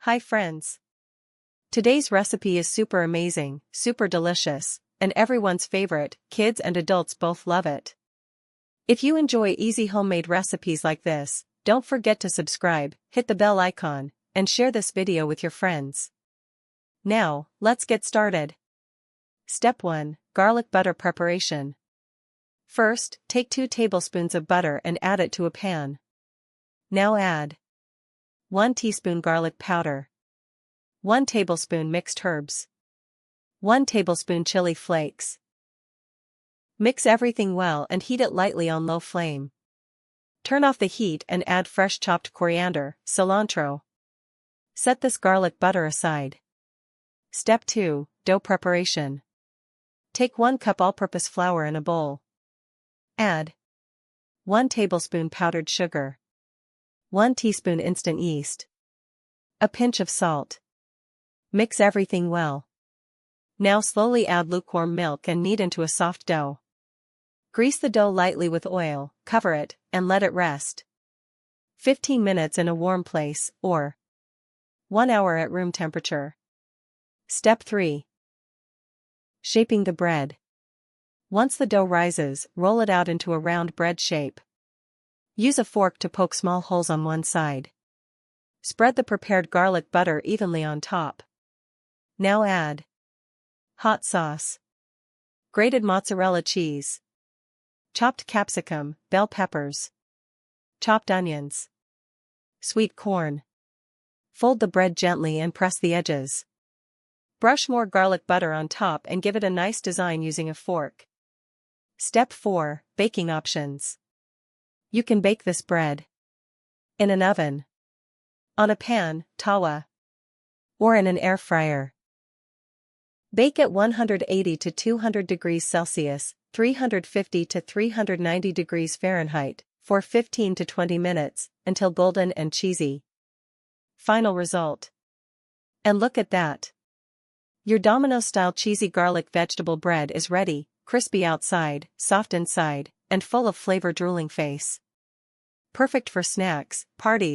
Hi friends. Today's recipe is super amazing, super delicious, and everyone's favorite. Kids and adults both love it. If you enjoy easy homemade recipes like this, don't forget to subscribe, hit the bell icon, and share this video with your friends. Now, let's get started. Step 1. Garlic butter preparation. First, take 2 tablespoons of butter and add it to a pan. Now add 1 teaspoon garlic powder, 1 tablespoon mixed herbs, 1 tablespoon chili flakes. Mix everything well and heat it lightly on low flame. Turn off the heat and add fresh chopped coriander, cilantro. Set this garlic butter aside. Step 2. Dough preparation. Take 1 cup all-purpose flour in a bowl. Add 1 tablespoon powdered sugar, 1 teaspoon instant yeast, a pinch of salt. Mix everything well. Now slowly add lukewarm milk and knead into a soft dough. Grease the dough lightly with oil, cover it, and let it rest. 15 minutes in a warm place, or 1 hour at room temperature. Step 3. Shaping the bread. Once the dough rises, roll it out into a round bread shape. Use a fork to poke small holes on one side. Spread the prepared garlic butter evenly on top. Now add hot sauce, grated mozzarella cheese, chopped capsicum, bell peppers, chopped onions, sweet corn. Fold the bread gently and press the edges. Brush more garlic butter on top and give it a nice design using a fork. Step 4. Baking options. You can bake this bread in an oven, on a pan, tawa, or in an air fryer. Bake at 180 to 200 degrees Celsius, 350 to 390 degrees Fahrenheit, for 15 to 20 minutes, until golden and cheesy. Final result. And look at that! Your Domino-style cheesy garlic vegetable bread is ready, crispy outside, soft inside, and full of flavor drooling face. Perfect for snacks, parties,